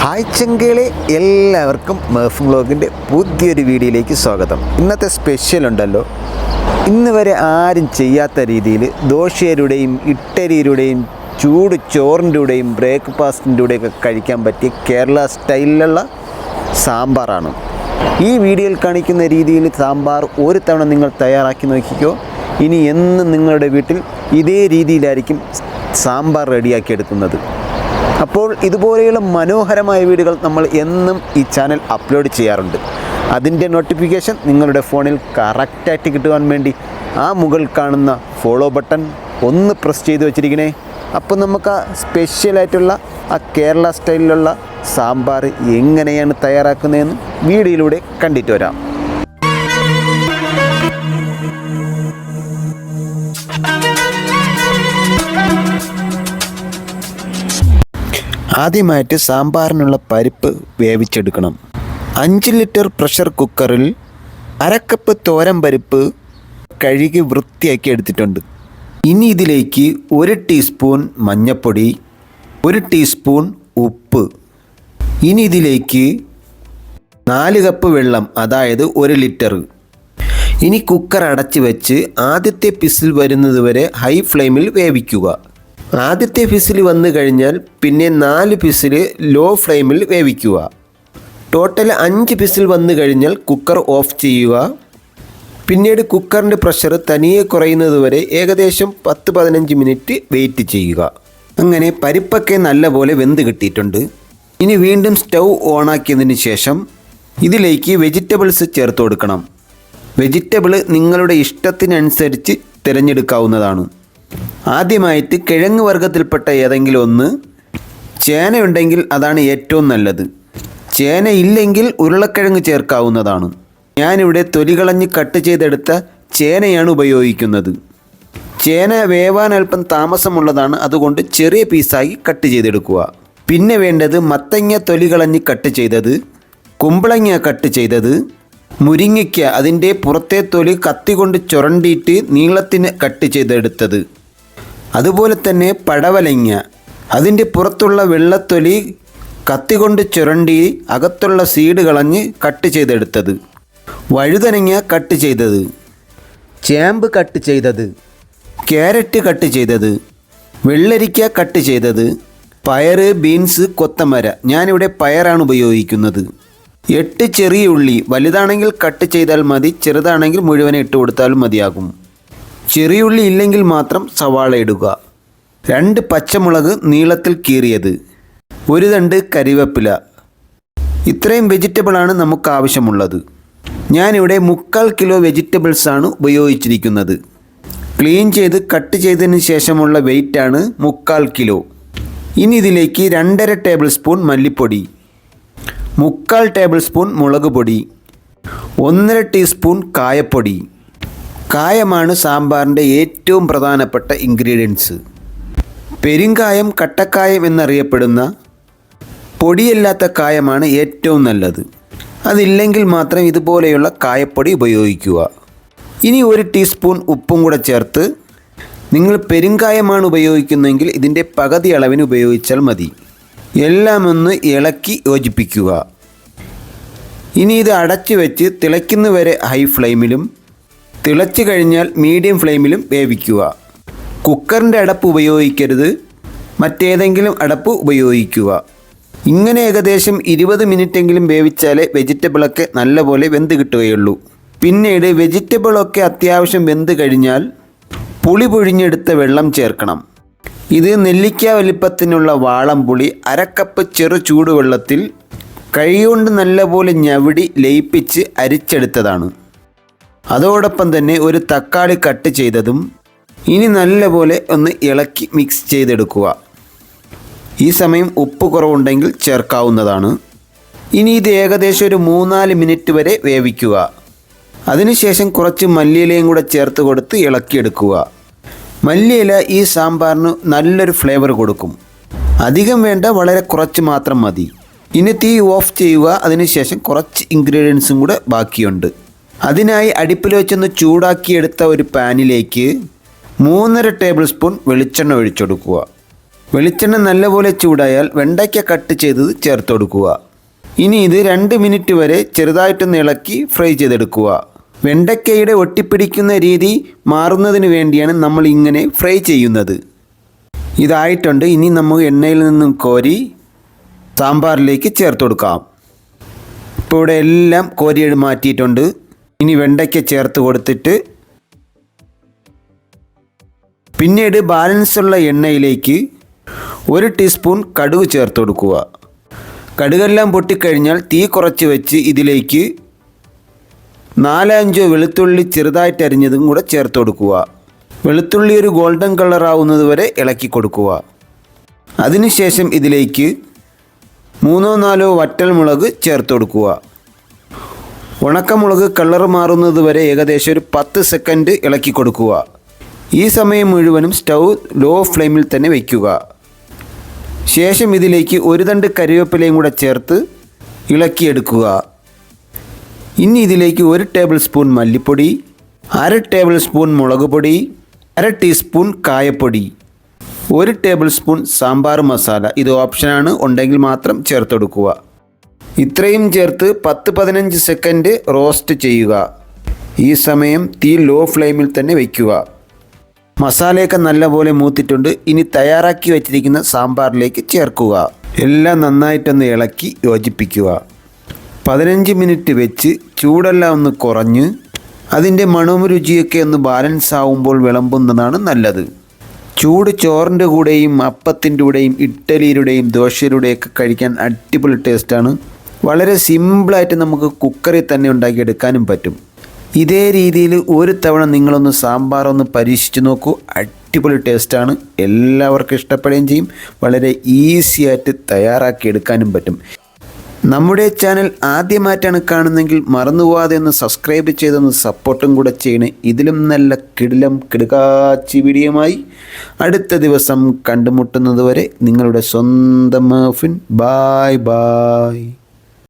Hi ചെങ്കളെ, എല്ലാവർക്കും മേഫ് വ്ലോഗിൻ്റെ പുതിയൊരു വീഡിയോയിലേക്ക് സ്വാഗതം. ഇന്നത്തെ സ്പെഷ്യൽ ഉണ്ടല്ലോ, ഇന്ന് വരെ ആരും ചെയ്യാത്ത രീതിയിൽ ദോശയുടെയും ഇഡ്ഡലിയുടെയും ചൂട് ചോറിൻ്റെയും ബ്രേക്ക്ഫാസ്റ്റിൻ്റെയൊക്കെ കഴിക്കാൻ പറ്റിയ കേരള സ്റ്റൈലിലുള്ള സാമ്പാറാണ്. ഈ വീഡിയോയിൽ കാണിക്കുന്ന രീതിയിൽ സാമ്പാർ ഒരു തവണ നിങ്ങൾ തയ്യാറാക്കി നോക്കിക്കോ. ഇനി എന്നും നിങ്ങളുടെ വീട്ടിൽ ഇതേ രീതിയിലായിരിക്കും സാമ്പാർ റെഡിയാക്കി എടുക്കുന്നത്. അപ്പോൾ ഇതുപോലെയുള്ള മനോഹരമായ വീഡിയോകൾ നമ്മൾ എന്നും ഈ ചാനൽ അപ്ലോഡ് ചെയ്യാറുണ്ട്. അതിൻ്റെ നോട്ടിഫിക്കേഷൻ നിങ്ങളുടെ ഫോണിൽ കറക്റ്റായിട്ട് കിട്ടുവാൻ വേണ്ടി ആ മുകളിൽ കാണുന്ന ഫോളോ ബട്ടൺ ഒന്ന് പ്രസ് ചെയ്ത് വെച്ചിരിക്കണേ. അപ്പോൾ നമുക്ക് ആ സ്പെഷ്യലായിട്ടുള്ള ആ കേരള സ്റ്റൈലിലുള്ള സാമ്പാർ എങ്ങനെയാണ് തയ്യാറാക്കുന്നതെന്ന് വീഡിയോയിലൂടെ കണ്ടിട്ട് വരാം. ആദ്യമായിട്ട് സാമ്പാറിനുള്ള പരിപ്പ് വേവിച്ചെടുക്കണം. 5 ലിറ്റർ പ്രഷർ കുക്കറിൽ അരക്കപ്പ് തോരൻ പരിപ്പ് കഴുകി വൃത്തിയാക്കി എടുത്തിട്ടുണ്ട്. ഇനി ഇതിലേക്ക് 1 ടീസ്പൂൺ മഞ്ഞൾപ്പൊടി, 1 ടീസ്പൂൺ ഉപ്പ്. ഇനി ഇതിലേക്ക് 4 കപ്പ് വെള്ളം, അതായത് 1 ലിറ്റർ. ഇനി കുക്കർ അടച്ച് വെച്ച് ആദ്യത്തെ പിസിൽ വരുന്നത് വരെ ഹൈ ഫ്ലെയിമിൽ വേവിക്കുക. ആദ്യത്തെ പിസിൽ വന്നു കഴിഞ്ഞാൽ പിന്നെ 4 പിസിൽ ലോ ഫ്ലെയിമിൽ വേവിക്കുക. ടോട്ടൽ 5 പിസിൽ വന്നു കഴിഞ്ഞാൽ കുക്കർ ഓഫ് ചെയ്യുക. പിന്നീട് കുക്കറിൻ്റെ പ്രഷർ തനിയെ കുറയുന്നത് വരെ ഏകദേശം 10-15 മിനിറ്റ് വെയിറ്റ് ചെയ്യുക. അങ്ങനെ പരിപ്പൊക്കെ നല്ലപോലെ വെന്ത് കിട്ടിയിട്ടുണ്ട്. ഇനി വീണ്ടും സ്റ്റൗ ഓണാക്കിയതിന് ശേഷം ഇതിലേക്ക് വെജിറ്റബിൾസ് ചേർത്ത് കൊടുക്കണം. വെജിറ്റബിൾ നിങ്ങളുടെ ഇഷ്ടത്തിനനുസരിച്ച് തിരഞ്ഞെടുക്കാവുന്നതാണ്. ആദ്യമായിട്ട് കിഴങ്ങ് വർഗ്ഗത്തിൽപ്പെട്ട ഏതെങ്കിലും ഒന്ന്. ചേനയുണ്ടെങ്കിൽ അതാണ് ഏറ്റവും നല്ലത്. ചേന ഇല്ലെങ്കിൽ ഉരുളക്കിഴങ്ങ് ചേർക്കാവുന്നതാണ്. ഞാനിവിടെ തൊലി കളഞ്ഞ് കട്ട് ചെയ്തെടുത്ത ചേനയാണ് ഉപയോഗിക്കുന്നത്. ചേന വേവാൻ അല്പം താമസമുള്ളതാണ്, അതുകൊണ്ട് ചെറിയ പീസായി കട്ട് ചെയ്തെടുക്കുക. പിന്നെ വേണ്ടത് മത്തങ്ങ തൊലി കളഞ്ഞ് കട്ട് ചെയ്തത്, കുമ്പളങ്ങ കട്ട് ചെയ്തത്, മുരിങ്ങയ്ക്ക അതിൻ്റെ പുറത്തെ തൊലി കത്തി കൊണ്ട് ചുരണ്ടിയിട്ട് നീളത്തിന് കട്ട് ചെയ്തെടുത്തത്, അതുപോലെ തന്നെ പടവലങ്ങ അതിൻ്റെ പുറത്തുള്ള വെള്ളത്തൊലി കത്തി കൊണ്ട് ചുരണ്ടി അകത്തുള്ള സീഡ് കളഞ്ഞ് കട്ട് ചെയ്തെടുത്തത്, വഴുതനങ്ങ കട്ട് ചെയ്തത്, ചേമ്പ് കട്ട് ചെയ്തത്, ക്യാരറ്റ് കട്ട് ചെയ്തത്, വെള്ളരിക്ക കട്ട് ചെയ്തത്, പയറ്, ബീൻസ്, കൊത്തമര. ഞാനിവിടെ പയറാണ് ഉപയോഗിക്കുന്നത്. 8 ചെറിയ ഉള്ളി, വലുതാണെങ്കിൽ കട്ട് ചെയ്താൽ മതി, ചെറുതാണെങ്കിൽ മുഴുവൻ ഇട്ട് കൊടുത്താലും മതിയാകും. ചെറിയുള്ളി ഇല്ലെങ്കിൽ മാത്രം സവാള ഇടുക. 2 പച്ചമുളക് നീളത്തിൽ കീറിയത്, 1 തണ്ട് കരിവേപ്പില. ഇത്രയും വെജിറ്റബിളാണ് നമുക്ക് ആവശ്യമുള്ളത്. ഞാനിവിടെ 3/4 കിലോ വെജിറ്റബിൾസാണ് ഉപയോഗിച്ചിരിക്കുന്നത്. ക്ലീൻ ചെയ്ത് കട്ട് ചെയ്തതിന് ശേഷമുള്ള വെയിറ്റാണ് 3/4 കിലോ. ഇനി ഇതിലേക്ക് 2.5 ടേബിൾ സ്പൂൺ മല്ലിപ്പൊടി, 3/4 ടേബിൾ സ്പൂൺ മുളക് പൊടി, 1.5 ടീസ്പൂൺ കായപ്പൊടി. കായമാണ് സാമ്പാറിൻ്റെ ഏറ്റവും പ്രധാനപ്പെട്ട ഇൻഗ്രീഡിയൻസ്. പെരുങ്കായം, കട്ടക്കായം എന്നറിയപ്പെടുന്ന പൊടിയല്ലാത്ത കായമാണ് ഏറ്റവും നല്ലത്. അതില്ലെങ്കിൽ മാത്രം ഇതുപോലെയുള്ള കായപ്പൊടി ഉപയോഗിക്കുക. ഇനി 1 ടീസ്പൂൺ ഉപ്പും കൂടെ ചേർത്ത്, നിങ്ങൾ പെരുങ്കായമാണ് ഉപയോഗിക്കുന്നതെങ്കിൽ ഇതിൻ്റെ പകുതി അളവിന് ഉപയോഗിച്ചാൽ മതി. എല്ലാം ഒന്ന് ഇളക്കി യോജിപ്പിക്കുക. ഇനി ഇത് അടച്ചു വെച്ച് തിളയ്ക്കുന്നവരെ ഹൈ ഫ്ലെയിമിലും തിളച്ചു കഴിഞ്ഞാൽ മീഡിയം ഫ്ലെയിമിലും വേവിക്കുക. കുക്കറിൻ്റെ അടപ്പ് ഉപയോഗിക്കരുത്, മറ്റേതെങ്കിലും അടപ്പ് ഉപയോഗിക്കുക. ഇങ്ങനെ ഏകദേശം 20 മിനിറ്റെങ്കിലും വേവിച്ചാലേ വെജിറ്റബിളൊക്കെ നല്ലപോലെ വെന്ത് കിട്ടുകയുള്ളൂ. പിന്നീട് വെജിറ്റബിളൊക്കെ അത്യാവശ്യം വെന്ത് കഴിഞ്ഞാൽ പുളി പൊഴിഞ്ഞെടുത്ത വെള്ളം ചേർക്കണം. ഇത് നെല്ലിക്ക വലിപ്പത്തിനുള്ള വാളംപുളി 1/2 കപ്പ് ചെറു ചൂടുവെള്ളത്തിൽ കൈകൊണ്ട് നല്ലപോലെ ഞവിടി ലയിപ്പിച്ച് അരിച്ചെടുത്തതാണ്. അതോടൊപ്പം തന്നെ 1 തക്കാളി കട്ട് ചെയ്തതും. ഇനി നല്ലപോലെ ഒന്ന് ഇളക്കി മിക്സ് ചെയ്തെടുക്കുക. ഈ സമയം ഉപ്പ് കുറവുണ്ടെങ്കിൽ ചേർക്കാവുന്നതാണ്. ഇനി ഇത് ഏകദേശം ഒരു 3-4 മിനിറ്റ് വരെ വേവിക്കുക. അതിനുശേഷം കുറച്ച് മല്ലിയിലയും കൂടെ ചേർത്ത് കൊടുത്ത് ഇളക്കിയെടുക്കുക. മല്ലിയില ഈ സാമ്പാറിന് നല്ലൊരു ഫ്ലേവർ കൊടുക്കും. അധികം വേണ്ട, വളരെ കുറച്ച് മാത്രം മതി. ഇനി തീ ഓഫ് ചെയ്യുക. അതിനുശേഷം കുറച്ച് ഇൻഗ്രീഡിയൻസും കൂടെ ബാക്കിയുണ്ട്. അതിനായി അടുപ്പിൽ വെച്ചൊന്ന് ചൂടാക്കിയെടുത്ത ഒരു പാനിലേക്ക് 3.5 ടേബിൾ സ്പൂൺ വെളിച്ചെണ്ണ ഒഴിച്ചെടുക്കുക. വെളിച്ചെണ്ണ നല്ലപോലെ ചൂടായാൽ വെണ്ടയ്ക്ക കട്ട് ചെയ്തത് ചേർത്ത് കൊടുക്കുക. ഇനി ഇത് 2 മിനിറ്റ് വരെ ചെറുതായിട്ടൊന്ന് ഇളക്കി ഫ്രൈ ചെയ്തെടുക്കുക. വെണ്ടയ്ക്കയുടെ ഒട്ടിപ്പിടിക്കുന്ന രീതി മാറുന്നതിന് വേണ്ടിയാണ് നമ്മൾ ഇങ്ങനെ ഫ്രൈ ചെയ്യുന്നത്. ഇതായിട്ടുണ്ട്. ഇനി നമുക്ക് എണ്ണയിൽ നിന്നും കോരി സാമ്പാറിലേക്ക് ചേർത്ത് കൊടുക്കാം. ഇപ്പോൾ ഇവിടെ എല്ലാം കോരി മാറ്റിയിട്ടുണ്ട്. ഇനി വെണ്ടയ്ക്ക ചേർത്ത് കൊടുത്തിട്ട് പിന്നീട് ബാലൻസുള്ള എണ്ണയിലേക്ക് 1 ടീസ്പൂൺ കടുക് ചേർത്ത് കൊടുക്കുക. കടുകെല്ലാം പൊട്ടിക്കഴിഞ്ഞാൽ തീ കുറച്ച് വെച്ച് ഇതിലേക്ക് 4-5 വെളുത്തുള്ളി ചെറുതായിട്ട് അരിഞ്ഞതും കൂടെ ചേർത്ത് കൊടുക്കുക. വെളുത്തുള്ളി ഒരു ഗോൾഡൻ കളർ ആവുന്നത് വരെ ഇളക്കി കൊടുക്കുക. അതിനുശേഷം ഇതിലേക്ക് 3-4 വറ്റൽമുളക് ചേർത്ത് കൊടുക്കുക. ഉണക്കമുളക് കളർ മാറുന്നത് വരെ ഏകദേശം ഒരു 10 സെക്കൻഡ് ഇളക്കി കൊടുക്കുക. ഈ സമയം മുഴുവനും സ്റ്റൗ ലോ ഫ്ലെയിമിൽ തന്നെ വയ്ക്കുക. ശേഷം ഇതിലേക്ക് 1 തണ്ട് കറിവേപ്പിലയും കൂടെ ചേർത്ത് ഇളക്കിയെടുക്കുക. ഇനി ഇതിലേക്ക് 1 ടേബിൾ സ്പൂൺ മല്ലിപ്പൊടി, 1/2 ടേബിൾ സ്പൂൺ മുളക് പൊടി, 1/2 ടീസ്പൂൺ കായപ്പൊടി, 1 ടേബിൾ സ്പൂൺ സാമ്പാർ മസാല. ഇത് ഓപ്ഷനാണ്, ഉണ്ടെങ്കിൽ മാത്രം ചേർത്ത് കൊടുക്കുക. ഇത്രയും ചേർത്ത് 10-15 സെക്കൻഡ് റോസ്റ്റ് ചെയ്യുക. ഈ സമയം തീ ലോ ഫ്ലെയിമിൽ തന്നെ വയ്ക്കുക. മസാലയൊക്കെ നല്ലപോലെ മൂത്തിട്ടുണ്ട്. ഇനി തയ്യാറാക്കി വെച്ചിരിക്കുന്ന സാമ്പാറിലേക്ക് ചേർക്കുക. എല്ലാം നന്നായിട്ടൊന്ന് ഇളക്കി യോജിപ്പിക്കുക. 15 മിനിറ്റ് വെച്ച് ചൂടെല്ലാം ഒന്ന് കുറഞ്ഞ് അതിൻ്റെ മണവും രുചിയൊക്കെ ഒന്ന് ബാലൻസ് ആവുമ്പോൾ വിളമ്പുന്നതാണ് നല്ലത്. ചൂട് ചോറിൻ്റെ കൂടെയും അപ്പത്തിൻ്റെ കൂടെയും ഇഡ്ഡലിയുടെയും ദോശയുടെയൊക്കെ കഴിക്കാൻ അടിപൊളി ടേസ്റ്റാണ്. വളരെ സിമ്പിളായിട്ട് നമുക്ക് കുക്കറിൽ തന്നെ ഉണ്ടാക്കിയെടുക്കാനും പറ്റും. ഇതേ രീതിയിൽ ഒരു തവണ നിങ്ങളൊന്ന് സാമ്പാറൊന്ന് പരീക്ഷിച്ച് നോക്കൂ. അടിപൊളി ടേസ്റ്റാണ്. എല്ലാവർക്കും ഇഷ്ടപ്പെടുകയും ചെയ്യും. വളരെ ഈസി ആയിട്ട് തയ്യാറാക്കിയെടുക്കാനും പറ്റും. നമ്മുടെ ചാനൽ ആദ്യമായിട്ടാണ് കാണുന്നതെങ്കിൽ മറന്നുപോകാതെ ഒന്ന് സബ്സ്ക്രൈബ് ചെയ്തൊന്ന് സപ്പോർട്ടും കൂടെ ചെയ്യണേ. ഇതിലും നല്ല കിടുകാച്ചി വീഡിയോയുമായി അടുത്ത ദിവസം കണ്ടുമുട്ടുന്നത് വരെ നിങ്ങളുടെ സ്വന്തം മഫിൻ. Bye bye.